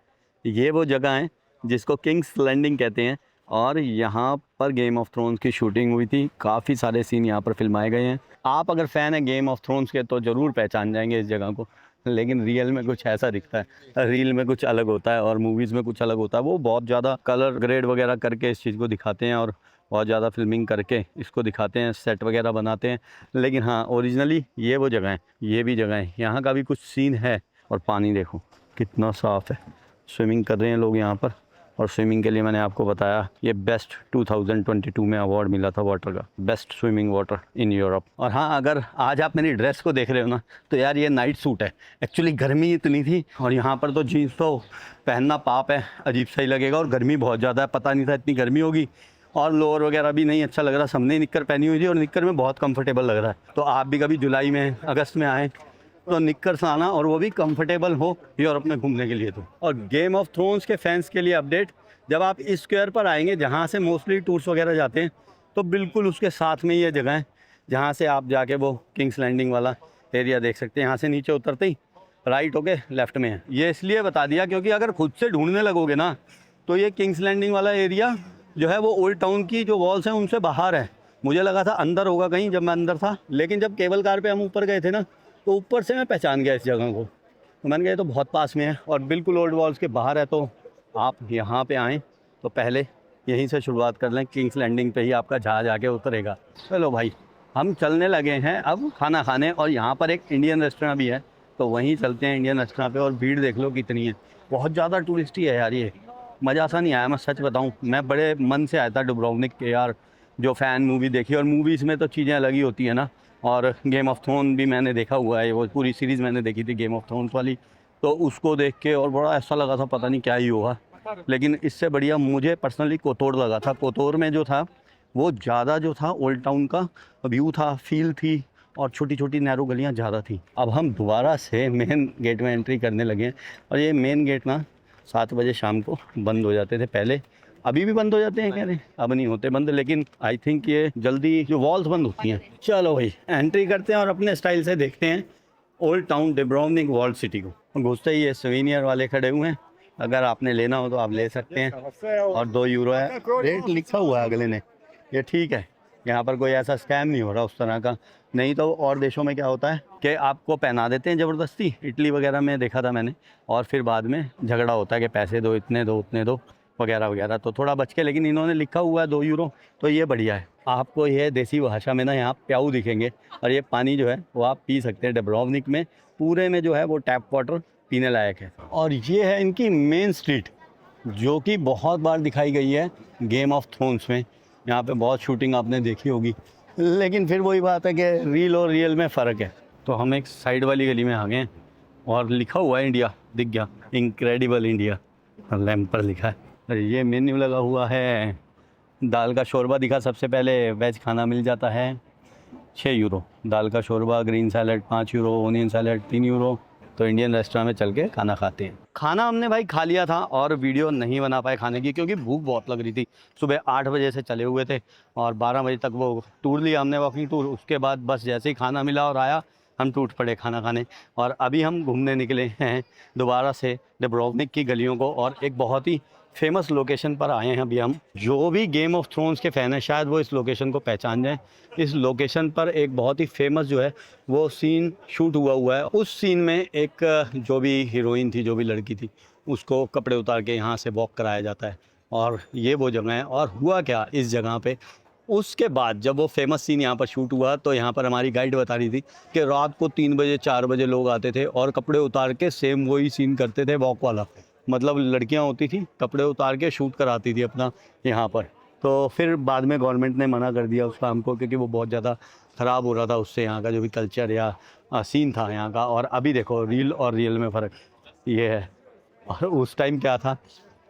ये वो जगह है जिसको किंग्स लैंडिंग कहते हैं और यहाँ पर गेम ऑफ थ्रोन्स की शूटिंग हुई थी। काफ़ी सारे सीन यहाँ पर फिल्माए गए हैं। आप अगर फ़ैन हैं गेम ऑफ थ्रोन्स के तो ज़रूर पहचान जाएंगे इस जगह को। लेकिन रियल में कुछ ऐसा दिखता है, रील में कुछ अलग होता है और मूवीज़ में कुछ अलग होता है। वो बहुत ज़्यादा कलर ग्रेड वगैरह करके इस चीज़ को दिखाते हैं और बहुत ज़्यादा फिल्मिंग करके इसको दिखाते हैं, सेट वगैरह बनाते हैं। लेकिन हाँ, ओरिजिनली ये वो जगह है, ये भी जगह है। यहाँ का भी कुछ सीन है। और पानी देखो कितना साफ़ है, स्विमिंग कर रहे हैं लोग यहाँ पर। और स्विमिंग के लिए मैंने आपको बताया ये बेस्ट 2022 में अवार्ड मिला था वाटर का, best swimming water in Europe. और हाँ, अगर आज आप मेरी ड्रेस को देख रहे हो ना तो यार ये नाइट सूट है। एक्चुअली गर्मी इतनी थी और यहाँ पर तो जीन्स तो पहनना पाप है, अजीब सा ही लगेगा। और गर्मी बहुत ज़्यादा है, पता नहीं था इतनी गर्मी होगी। और लोअर वगैरह भी नहीं अच्छा लग रहा, सबने निक्कर पहनी हुई थी और निक्कर में बहुत कंफर्टेबल लग रहा है। तो आप भी कभी जुलाई में अगस्त में आएँ तो निक्कर से आना, और वो भी कंफर्टेबल हो यूरोप में घूमने के लिए। तो और गेम ऑफ थ्रोन्स के फैंस के लिए अपडेट, जब आप इस स्क्वायर पर आएंगे जहाँ से मोस्टली टूर्स वगैरह जाते हैं तो बिल्कुल उसके साथ में ये जगह है जहाँ से आप जाके वो किंग्स लैंडिंग वाला एरिया देख सकते हैं। यहाँ से नीचे उतरते ही राइट होके लेफ़्ट में है। ये इसलिए बता दिया क्योंकि अगर खुद से ढूंढने लगोगे ना तो ये किंग्स लैंडिंग वाला एरिया जो है वो ओल्ड टाउन की जो वॉल्स हैं उनसे बाहर है। मुझे लगा था अंदर होगा कहीं जब मैं अंदर था, लेकिन जब केबल कार पे हम ऊपर गए थे ना तो ऊपर से मैं पहचान गया इस जगह को। तो मैंने कहा ये तो बहुत पास में है और बिल्कुल ओल्ड वॉल्स के बाहर है। तो आप यहाँ पे आएँ तो पहले यहीं से शुरुआत कर लें, किंग्स लैंडिंग पे ही आपका जहाज आके उतरेगा। चलो भाई, हम चलने लगे हैं अब खाना खाने, और यहाँ पर एक इंडियन रेस्टोरेंट भी है, तो वहीं चलते हैं इंडियन रेस्टोरेंट पे। और भीड़ देख लो कितनी है, बहुत ज़्यादा टूरिस्ट ही है यार। ये मज़ा सा नहीं आया, मैं सच बताऊँ। मैं बड़े मन से आया था डुब्रोवनिक के यार, जो फ़ैन मूवी देखी, और मूवीज़ में तो चीज़ें अलग ही होती है ना। और गेम ऑफ थ्रोन भी मैंने देखा हुआ है, वो पूरी सीरीज़ मैंने देखी थी गेम ऑफ थ्रोन्स वाली, तो उसको देख के और बड़ा ऐसा लगा था पता नहीं क्या ही होगा। लेकिन इससे बढ़िया मुझे पर्सनली कोतोर लगा था। कोतोर में जो था वो ज़्यादा जो था ओल्ड टाउन का व्यू था, फील थी, और छोटी छोटी नैरो गलियाँ ज़्यादा थी। अब हम दोबारा से मेन गेट में एंट्री करने लगे हैं, और ये मेन गेट ना 7 बजे शाम को बंद हो जाते थे पहले, अभी भी बंद हो जाते हैं कह रहे, अब नहीं होते बंद, लेकिन आई थिंक ये जल्दी जो वॉल्स बंद होती हैं। चलो भाई एंट्री करते हैं और अपने स्टाइल से देखते हैं ओल्ड टाउन डुब्रोवनिक वॉल्ड सिटी को। घुसते ही ये सोवेनियर वाले खड़े हुए हैं, अगर आपने लेना हो तो आप ले सकते हैं। और 2 यूरो है रेट लिखा हुआ है अगले ने, ये ठीक है। यहाँ पर कोई ऐसा स्कैम नहीं हो रहा उस तरह का, नहीं तो और देशों में क्या होता है कि आपको पहना देते हैं ज़बरदस्ती, इटली वगैरह में देखा था मैंने, और फिर बाद में झगड़ा होता है कि पैसे दो, इतने दो, उतने दो, वगैरह वगैरह। तो थोड़ा बच के, लेकिन इन्होंने लिखा हुआ है 2 यूरो, तो ये बढ़िया है। आपको ये देसी भाषा में ना यहाँ प्याऊ दिखेंगे, और ये पानी जो है वो आप पी सकते हैं। डुब्रोवनिक में पूरे में जो है वो टैप वाटर पीने लायक है। और ये है इनकी मेन स्ट्रीट, जो कि बहुत बार दिखाई गई है गेम ऑफ थ्रोन्स में। यहाँ पे बहुत शूटिंग आपने देखी होगी, लेकिन फिर वही बात है कि रील और रियल में फ़र्क है। तो हम एक साइड वाली गली में आ गए हैं, और लिखा हुआ है इंडिया, दिख गया, इनक्रेडिबल इंडिया लैंप पर लिखा है। और ये मेन्यू लगा हुआ है, दाल का शोरबा दिखा सबसे पहले, वेज खाना मिल जाता है 6 यूरो, दाल का शोरबा, green salad 5 euro, onion salad 3 euro. तो इंडियन रेस्टोरेंट में चल के खाना खाते हैं। खाना हमने भाई खा लिया था, और वीडियो नहीं बना पाए खाने की, क्योंकि भूख बहुत लग रही थी। सुबह 8 बजे से चले हुए थे, और 12 बजे तक वो टूर लिया हमने, वॉकिंग टूर। उसके बाद बस जैसे ही खाना मिला और आया, हम टूट पड़े खाना खाने। और अभी हम घूमने निकले हैं दोबारा से डुब्रोवनिक की गलियों को, और एक बहुत ही फेमस लोकेशन पर आए हैं अभी हम। जो भी गेम ऑफ थ्रोन्स के फ़ैन हैं शायद वो इस लोकेशन को पहचान जाएं। इस लोकेशन पर एक बहुत ही फेमस जो है वो सीन शूट हुआ है। उस सीन में एक जो भी हीरोइन थी, जो भी लड़की थी, उसको कपड़े उतार के यहाँ से वॉक कराया जाता है, और ये वो जगह है। और हुआ क्या इस जगह पे, उसके बाद जब वो फेमस सीन यहाँ पर शूट हुआ, तो यहाँ पर हमारी गाइड बता रही थी कि रात को 3 बजे 4 बजे लोग आते थे और कपड़े उतार के सेम वही सीन करते थे, वॉक वाला। मतलब लड़कियाँ होती थी, कपड़े उतार के शूट कराती थी अपना यहाँ पर। तो फिर बाद में गवर्नमेंट ने मना कर दिया उस काम को, क्योंकि वो बहुत ज़्यादा ख़राब हो रहा था उससे, यहाँ का जो भी कल्चर या सीन था यहाँ का। और अभी देखो रील और रियल में फ़र्क ये है। और उस टाइम क्या था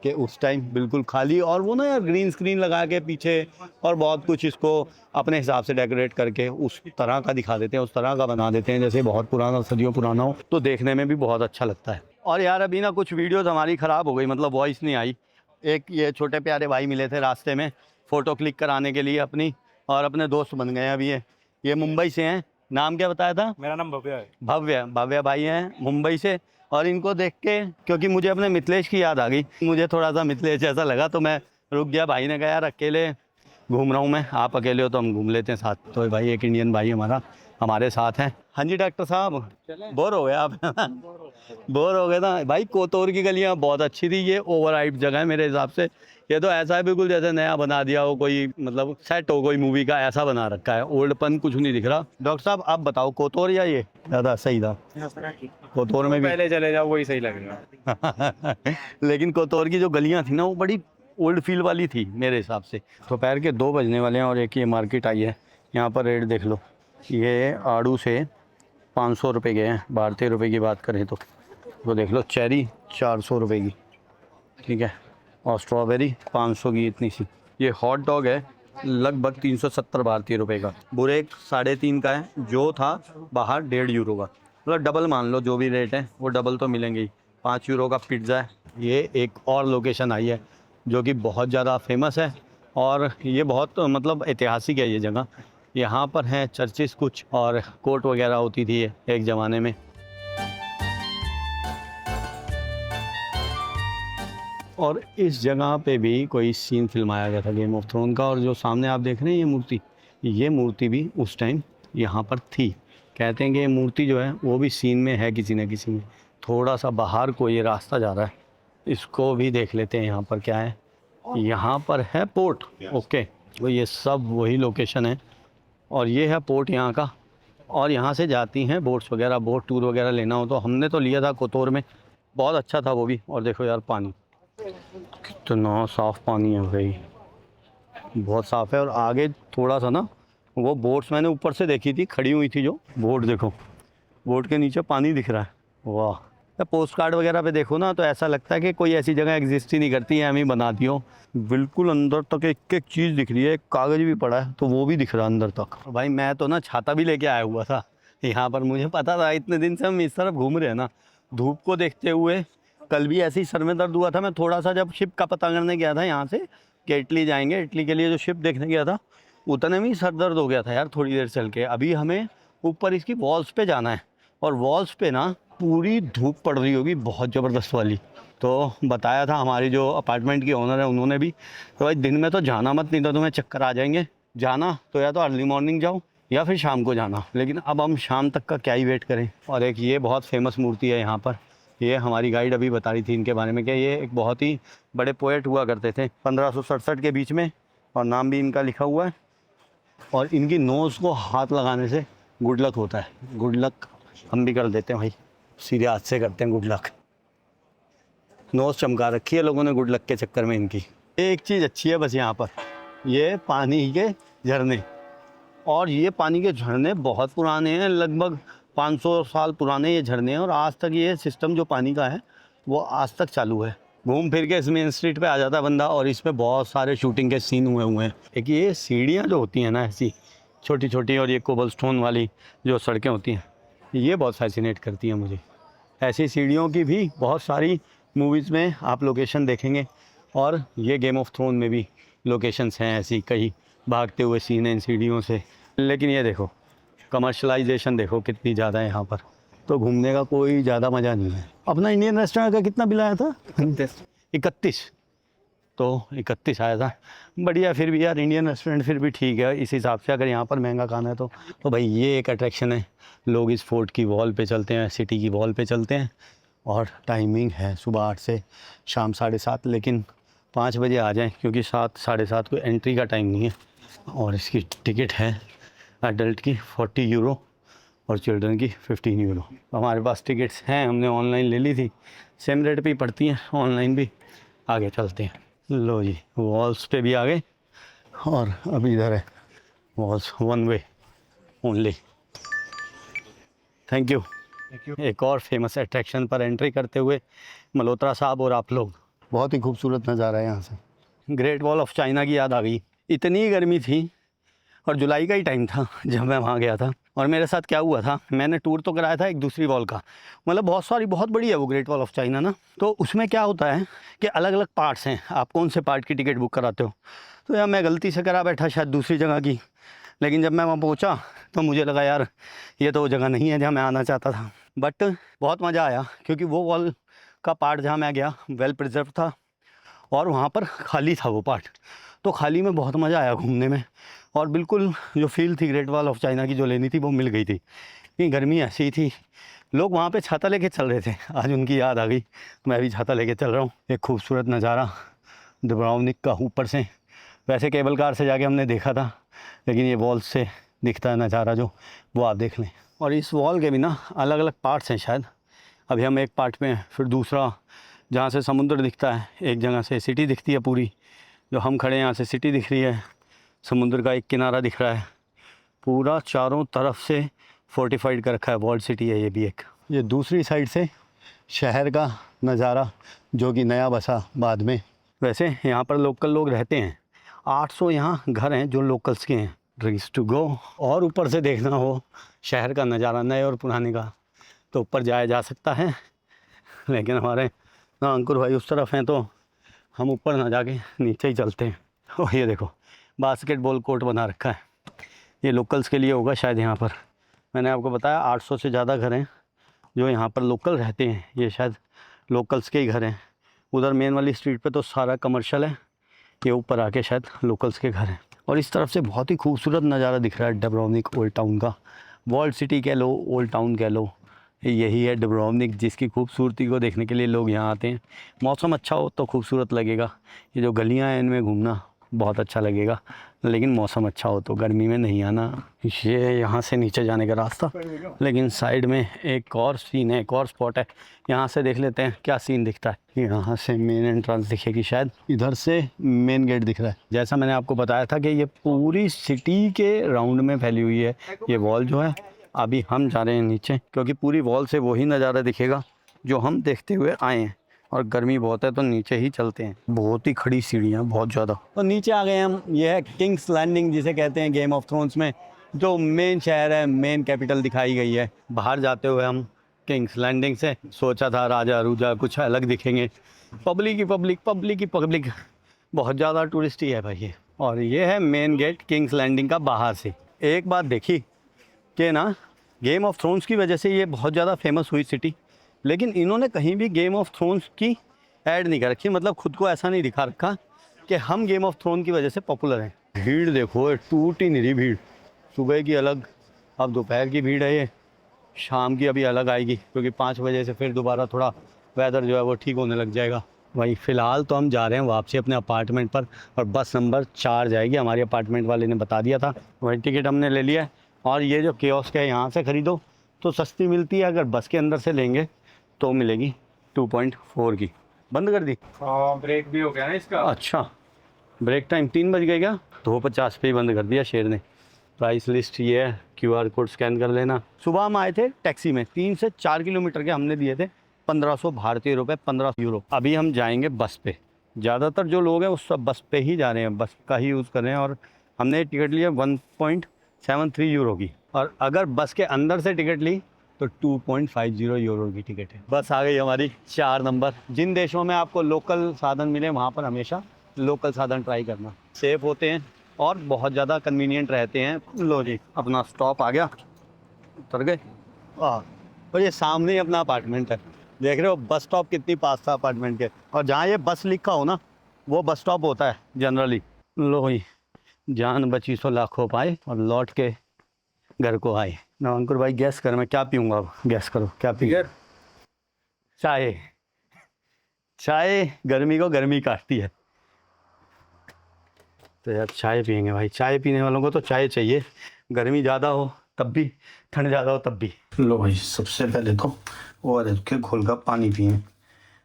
कि उस टाइम बिल्कुल खाली, और वो ना यार ग्रीन स्क्रीन लगा के पीछे, और बहुत कुछ इसको अपने हिसाब से डेकोरेट करके उस तरह का दिखा देते हैं, उस तरह का बना देते हैं जैसे बहुत पुराना, सदियों पुराना हो, तो देखने में भी बहुत अच्छा लगता है। और यार अभी ना कुछ वीडियोज़ हमारी ख़राब हो गई, मतलब वॉइस नहीं आई। एक ये छोटे प्यारे भाई मिले थे रास्ते में फ़ोटो क्लिक कराने के लिए अपनी, और अपने दोस्त बन गए हैं अभी। ये मुंबई से हैं। नाम क्या बताया था? मेरा नाम भव्य है। भव्य भाई हैं मुंबई से। और इनको देख के, क्योंकि मुझे अपने मिथिलेश की याद आ गई, मुझे थोड़ा सा मिथिलेश जैसा लगा, तो मैं रुक गया। भाई ने कहा यार अकेले घूम रहा हूँ मैं, आप अकेले हो तो हम घूम लेते हैं साथ। तो भाई एक इंडियन भाई हमारे साथ हैं। हाँ जी डॉक्टर साहब, बोर हो गए आप? बोर हो गए ना भाई। कोतोर की गलियाँ बहुत अच्छी थी, ये ओवर हाइप जगह है मेरे हिसाब से। ये तो ऐसा है बिल्कुल जैसे नया बना दिया हो, कोई मतलब सेट हो कोई मूवी का, ऐसा बना रखा है। ओल्डपन कुछ नहीं दिख रहा। डॉक्टर साहब आप बताओ, कोतोर या ये ज़्यादा सही था? कोतोर में भी पहले चले जाओ, वही सही लगेगा। लेकिन कोतोर की जो गलियाँ थी ना वो बड़ी ओल्ड फील वाली थी मेरे हिसाब से। दोपहर के 2 बजने वाले हैं, और एक ये मार्केट आई है। यहाँ पर रेट देख लो, ये आड़ू से 500 रुपये के हैं, भारतीय रुपए की बात करें तो। वो देख लो, चेरी 400 रुपये की, ठीक है, और स्ट्रॉबेरी 500 की इतनी सी। ये हॉट डॉग है लगभग 370 भारतीय रुपये का। बुरेक 3.5 का है, जो था बाहर 1.5 यूरो का। मतलब डबल मान लो, जो भी रेट है वो डबल तो मिलेंगे ही। 5 यूरो का पिज़्ज़ा है। ये एक और लोकेशन आई है जो कि बहुत ज़्यादा फेमस है, और ये बहुत मतलब ऐतिहासिक है ये जगह। यहाँ पर हैं चर्चिस कुछ, और कोर्ट वगैरह होती थी एक ज़माने में। और इस जगह पे भी कोई सीन फिल्माया गया था गेम ऑफ थ्रोन का। और जो सामने आप देख रहे हैं ये मूर्ति भी उस टाइम यहाँ पर थी। कहते हैं कि ये मूर्ति जो है वो भी सीन में है किसी न किसी में। थोड़ा सा बाहर को ये रास्ता जा रहा है, इसको भी देख लेते हैं यहाँ पर क्या है। यहाँ पर है पोर्ट। ओके, तो ये सब वही लोकेशन है और ये है पोर्ट यहाँ का। और यहाँ से जाती हैं बोट्स वगैरह, बोट टूर वगैरह लेना हो तो हमने तो लिया था कोतोर में, बहुत अच्छा था वो भी। और देखो यार पानी कितना साफ़ पानी है भाई, बहुत साफ़ है। और आगे थोड़ा सा ना वो बोट्स मैंने ऊपर से देखी थी खड़ी हुई थी, जो बोट देखो, बोट के नीचे पानी दिख रहा है। वाह, पोस्ट कार्ड वगैरह पे देखो ना तो ऐसा लगता है कि कोई ऐसी जगह एग्जिस्ट ही नहीं करती है, हम ही बनाती हो। बिल्कुल अंदर तक एक एक चीज़ दिख रही है, एक कागज़ भी पड़ा है तो वो भी दिख रहा है अंदर तक। भाई मैं तो ना छाता भी लेके आया हुआ था यहाँ पर, मुझे पता था इतने दिन से हम इस तरफ घूम रहे हैं ना, धूप को देखते हुए। कल भी ऐसे ही सर में दर्द हुआ था, मैं थोड़ा सा जब शिप का पता करने गया था यहाँ से कि इटली जाएंगे, इटली के लिए जो शिप देखने गया था, उतने में ही सर दर्द हो गया था यार थोड़ी देर चल के। अभी हमें ऊपर इसकी वॉल्स पे जाना है और वॉल्स पे ना पूरी धूप पड़ रही होगी बहुत ज़बरदस्त वाली। तो बताया था हमारी जो अपार्टमेंट की ओनर है उन्होंने भी, तो भाई दिन में तो जाना मत, नहीं तो तुम्हें चक्कर आ जाएंगे। जाना तो या तो अर्ली मॉर्निंग जाओ या फिर शाम को जाना, लेकिन अब हम शाम तक का क्या ही वेट करें। और एक ये बहुत फेमस मूर्ति है यहाँ पर, ये हमारी गाइड अभी बता रही थी इनके बारे में कि ये एक बहुत ही बड़े पोएट हुआ करते थे 1567 के बीच में, और नाम भी इनका लिखा हुआ है। और इनकी नोज़ को हाथ लगाने से गुड लक होता है। गुड लक हम भी कर देते हैं भाई, सीधे हाथ से करते हैं गुड लक। नोज़ चमका रखी है लोगों ने गुड लक के चक्कर में इनकी। एक चीज़ अच्छी है बस यहाँ पर, ये पानी के झरने। और ये पानी के झरने बहुत पुराने हैं, लगभग 500 साल पुराने ये झरने हैं। और आज तक ये सिस्टम जो पानी का है वो आज तक चालू है। घूम फिर के इस मेन स्ट्रीट पे आ जाता है बंदा और इस पे बहुत सारे शूटिंग के सीन हुए हैं। एक ये सीढ़ियाँ जो होती हैं ना ऐसी छोटी छोटी, और ये कोबलस्टोन वाली जो सड़कें होती हैं, ये बहुत फैसिनेट करती हैं मुझे। ऐसी सीढ़ियों की भी बहुत सारी मूवीज़ में आप लोकेशन देखेंगे, और ये गेम ऑफ थ्रोन में भी लोकेशंस हैं ऐसी, कई भागते हुए सीन हैं इन सीढ़ियों से। लेकिन ये देखो कमर्शलाइजेशन देखो कितनी ज़्यादा है यहाँ पर, तो घूमने का कोई ज़्यादा मज़ा नहीं है। अपना इंडियन रेस्टोरेंट का कितना बिल आया था? 31। तो 31 आया था, बढ़िया। फिर भी यार इंडियन रेस्टोरेंट फिर भी ठीक है इस हिसाब से, अगर यहाँ पर महंगा खाना है तो भाई ये एक अट्रैक्शन है। लोग इस फोर्ट की वॉल पे चलते हैं, सिटी की वॉल पे चलते हैं। और टाइमिंग है सुबह 8 से शाम 7:30, लेकिन 5 बजे आ जाएं क्योंकि 7 साढ़े 7 को एंट्री का टाइम नहीं है। और इसकी टिकट है एडल्ट की 40 यूरो और चिल्ड्रन की 15 यूरो। हमारे पास टिकट्स हैं, हमने ऑनलाइन ले ली थी, सेम रेट पे ही पड़ती हैं ऑनलाइन भी। आगे चलते हैं। लो जी, वॉल्स पे भी आ गए और अभी इधर है walls, one way only. Thank you. एक और फेमस अट्रैक्शन पर एंट्री करते हुए मल्होत्रा साहब और आप लोग। बहुत ही खूबसूरत नज़ारा है यहाँ से। ग्रेट वॉल ऑफ चाइना की याद आ गई। इतनी गर्मी थी और जुलाई का ही टाइम था जब मैं वहाँ गया था। और मेरे साथ क्या हुआ था, मैंने टूर तो कराया था एक दूसरी वॉल का, मतलब बहुत बड़ी है वो ग्रेट वॉल ऑफ चाइना ना। तो उसमें क्या होता है कि अलग अलग पार्ट्स हैं, आप कौन से पार्ट की टिकट बुक कराते हो। तो यार मैं गलती से करा बैठा शायद दूसरी जगह की, लेकिन जब मैं वहाँ पहुँचा तो मुझे लगा यार ये तो वो जगह नहीं है जहाँ मैं आना चाहता था। बट बहुत मज़ा आया क्योंकि वो वॉल का पार्ट जहाँ मैं गया वेल प्रिजर्व था और वहाँ पर खाली था वो पार्ट। तो खाली में बहुत मज़ा आया घूमने में, और बिल्कुल जो फील थी ग्रेट वॉल ऑफ चाइना की जो लेनी थी वो मिल गई थी। कि गर्मी ऐसी ही थी, लोग वहाँ पे छाता लेके चल रहे थे, आज उनकी याद आ गई, मैं भी छाता लेके चल रहा हूँ। एक खूबसूरत नज़ारा दुब्रावनिक का ऊपर से, वैसे केबल कार से जाके हमने देखा था, लेकिन ये वॉल से दिखता है नज़ारा जो, वो आप देख लें। और इस वॉल के भी ना अलग अलग पार्ट्स हैं शायद, अभी हम एक पार्ट में हैं, फिर दूसरा जहाँ से समुद्र दिखता है, एक जगह से सिटी दिखती है पूरी, जो हम खड़े हैं यहाँ से सिटी दिख रही है, समुद्र का एक किनारा दिख रहा है, पूरा चारों तरफ से फोर्टिफाइड कर रखा है, वॉल्ड सिटी है ये भी एक। ये दूसरी साइड से शहर का नज़ारा जो कि नया बसा बाद में। वैसे यहाँ पर लोकल लोग रहते हैं, 800 यहाँ घर हैं जो लोकल्स के हैं। Drinks to go. और ऊपर से देखना हो शहर का नज़ारा नए और पुराने का तो ऊपर जाया जा सकता है, लेकिन हमारे ना अंकुर भाई उस तरफ हैं तो हम ऊपर ना जाके नीचे ही चलते हैं। और ये देखो बास्केटबॉल कोर्ट बना रखा है, ये लोकल्स के लिए होगा शायद। यहाँ पर मैंने आपको बताया 800 से ज़्यादा घर हैं जो यहाँ पर लोकल रहते हैं, ये शायद लोकल्स के ही घर हैं। उधर मेन वाली स्ट्रीट पे तो सारा कमर्शियल है, ये ऊपर आके शायद लोकल्स के घर हैं। और इस तरफ से बहुत ही खूबसूरत नज़ारा दिख रहा है डब्रोवनिक ओल्ड टाउन का, वॉल्ड सिटी कह लो, ओल्ड टाउन कह लो, यही है डुब्रोवनिक, जिसकी खूबसूरती को देखने के लिए लोग यहाँ आते हैं। मौसम अच्छा हो तो खूबसूरत लगेगा। ये जो गलियाँ हैं इनमें घूमना बहुत अच्छा लगेगा, लेकिन मौसम अच्छा हो तो गर्मी में नहीं आना। ये यहाँ से नीचे जाने का रास्ता, लेकिन साइड में एक और सीन है, एक और स्पॉट है। यहाँ से देख लेते हैं क्या सीन दिखता है। यहाँ से मेन एंट्रेंस दिखेगी शायद, इधर से मेन गेट दिख रहा है। जैसा मैंने आपको बताया था कि ये पूरी सिटी के राउंड में फैली हुई है ये वॉल जो है। अभी हम जा रहे हैं नीचे, क्योंकि पूरी वॉल से वही नज़ारा दिखेगा जो हम देखते हुए आए हैं, और गर्मी बहुत है तो नीचे ही चलते हैं। बहुत ही खड़ी सीढ़ियाँ, बहुत ज़्यादा। तो नीचे आ गए हम। ये है किंग्स लैंडिंग, जिसे कहते हैं गेम ऑफ थ्रोन्स में जो मेन शहर है, मेन कैपिटल दिखाई गई है। बाहर जाते हुए हम किंग्स लैंडिंग से सोचा था राजा अरूजा कुछ अलग दिखेंगे। पब्लिक ही पब्लिक, पब्लिक ही पब्लिक, बहुत ज़्यादा टूरिस्ट ही है भाई ये। और ये है मेन गेट किंग्स लैंडिंग का बाहर से। एक बात देखी कि ना, गेम ऑफ थ्रोन्स की वजह से ये बहुत ज़्यादा फेमस हुई सिटी, लेकिन इन्होंने कहीं भी गेम ऑफ थ्रोन्स की ऐड नहीं कर रखी। मतलब खुद को ऐसा नहीं दिखा रखा कि हम गेम ऑफ थ्रोन की वजह से पॉपुलर हैं। भीड़ देखो, टूट ही नहीं रही भीड़। सुबह की अलग, अब दोपहर की भीड़ है, ये शाम की अभी अलग आएगी, क्योंकि 5 बजे से फिर दोबारा थोड़ा वेदर जो है वो ठीक होने लग जाएगा। वही फ़िलहाल तो हम जा रहे हैं वापसी अपने अपार्टमेंट पर, और बस नंबर 4 जाएगी, हमारे अपार्टमेंट वाले ने बता दिया था। वही टिकट हमने ले लिया है। और ये जो कियोस्क है, यहाँ से ख़रीदो तो सस्ती मिलती है, अगर बस के अंदर से लेंगे तो मिलेगी 2.4 की। बंद कर दी? हाँ, ब्रेक भी हो गया ना इसका। अच्छा, ब्रेक टाइम 3 बज गए क्या? 2:50 पे ही बंद कर दिया शेर ने। प्राइस लिस्ट ये है, QR कोड स्कैन कर लेना। सुबह हम आए थे टैक्सी में, 3 से 4 किलोमीटर के हमने दिए थे 1500 भारतीय रुपये, 15 यूरो। अभी हम जाएंगे बस पे। ज़्यादातर जो लोग हैं वो सब बस पे ही जा रहे हैं, बस का ही यूज़ कर रहे हैं। और हमने टिकट लिया 1.73 यूरो की, और अगर बस के अंदर से टिकट ली तो 2.50 यूरो की टिकट है। बस आ गई हमारी 4 नंबर। जिन देशों में आपको लोकल साधन मिले वहाँ पर हमेशा लोकल साधन ट्राई करना। सेफ़ होते हैं और बहुत ज़्यादा कन्वीनियंट रहते हैं। लो जी, अपना स्टॉप आ गया, उतर गए। और ये सामने ही अपना अपार्टमेंट है। देख रहे हो बस स्टॉप कितनी पास था अपार्टमेंट के, और जहाँ ये बस लिखा हो ना वो बस स्टॉप होता है जनरली। लो जी, जान बची सो लाखों पाए, और लौट के घर को आए। ना अंकुर भाई, गैस कर मैं क्या पीऊँगा अब, गैस करो क्या पी? चाय। चाय गर्मी को गर्मी काटती है, तो यार चाय पियेंगे भाई। चाय पीने वालों को तो चाय चाहिए, गर्मी ज़्यादा हो तब भी, ठंड ज़्यादा हो तब भी। लो भाई, सबसे पहले तो ORS के घोल का पानी पिएं,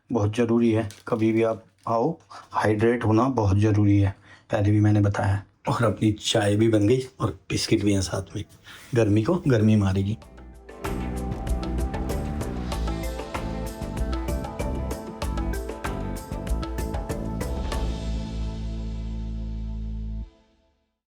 बहुत ज़रूरी है। कभी भी आप आओ, हाइड्रेट होना बहुत ज़रूरी है, पहले भी मैंने बताया। और अपनी चाय भी बन गई और बिस्किट भी हैं साथ में, गर्मी को गर्मी मारेगी।